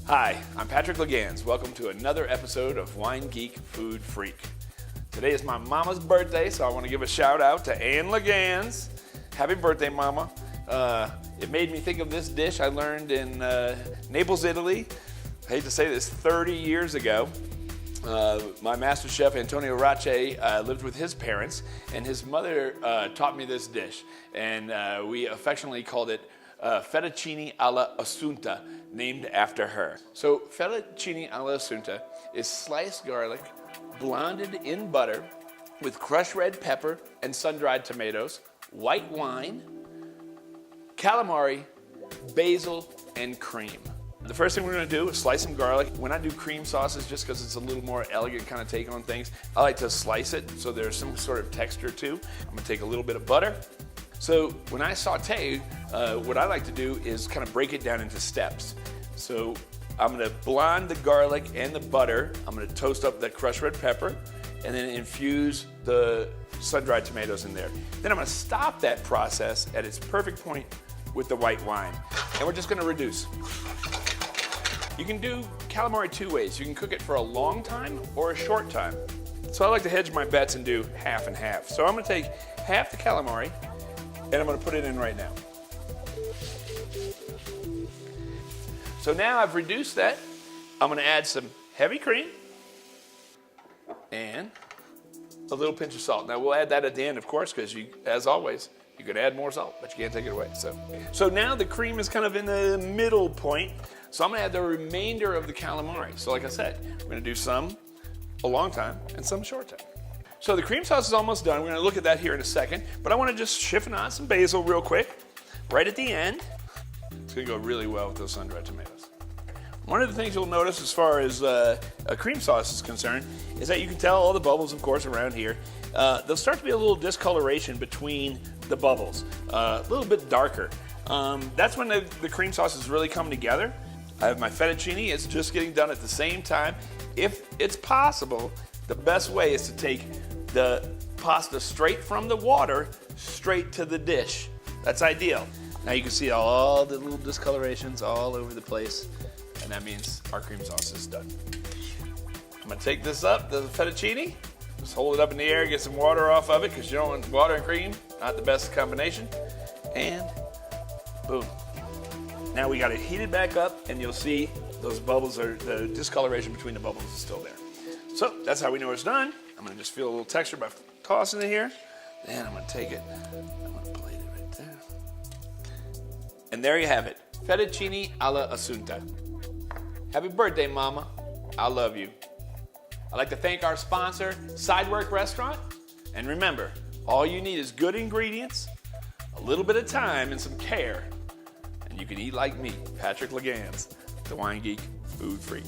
Hi, I'm Patrick Laguenz. Welcome to another episode of Wine Geek Food Freak. Today is my mama's birthday, so I want to give a shout out to Ann Laguenz. Happy birthday, Mama. It made me think of this dish I learned in Naples, Italy. I hate to say this, 30 years ago. My master chef, Antonio Race, lived with his parents, and his mother taught me this dish. And we affectionately called it Fettucini alla Asunta, named after her. So Fettucini alla Asunta is sliced garlic, blonded in butter, with crushed red pepper and sun-dried tomatoes, white wine, calamari, basil, and cream. The first thing we're gonna do is slice some garlic. When I do cream sauces, just because it's a little more elegant kind of take on things, I like to slice it so there's some sort of texture too. I'm gonna take a little bit of butter. So when I saute, what I like to do is kind of break it down into steps. So I'm gonna blonde the garlic and the butter. I'm gonna toast up that crushed red pepper and then infuse the sun-dried tomatoes in there. Then I'm gonna stop that process at its perfect point with the white wine. And we're just gonna reduce. You can do calamari two ways. You can cook it for a long time or a short time. So I like to hedge my bets and do half and half. So I'm gonna take half the calamari and I'm gonna put it in right now. So now I've reduced that. I'm gonna add some heavy cream and a little pinch of salt. Now we'll add that at the end, of course, because as always, you could add more salt, but you can't take it away. So now the cream is kind of in the middle point. So I'm gonna add the remainder of the calamari. So like I said, we're gonna do some a long time and some short time. So the cream sauce is almost done. We're gonna look at that here in a second, but I wanna just chiffonade some basil real quick, right at the end. It's gonna go really well with those sun-dried tomatoes. One of the things you'll notice as far as a cream sauce is concerned is that you can tell all the bubbles, of course, around here. There'll start to be a little discoloration between the bubbles, a little bit darker. That's when the cream sauce is really coming together. I have my fettuccine, it's just getting done at the same time. If it's possible, the best way is to take the pasta straight from the water, straight to the dish. That's ideal. Now you can see all the little discolorations all over the place, and that means our cream sauce is done. I'm gonna take this up, the fettuccine, just hold it up in the air, get some water off of it, because you don't want water and cream, not the best combination, and boom. Now we got it heated back up, and you'll see those bubbles, the discoloration between the bubbles is still there. So that's how we know it's done. I'm gonna just feel a little texture by tossing it here. Then I'm gonna take it, I'm gonna plate it right there. And there you have it, Fettuccine alla Asunta. Happy birthday, Mama. I love you. I'd like to thank our sponsor, Sidework Restaurant. And remember, all you need is good ingredients, a little bit of time, and some care. And you can eat like me, Patrick Laguenz, the Wine Geek Food Freak.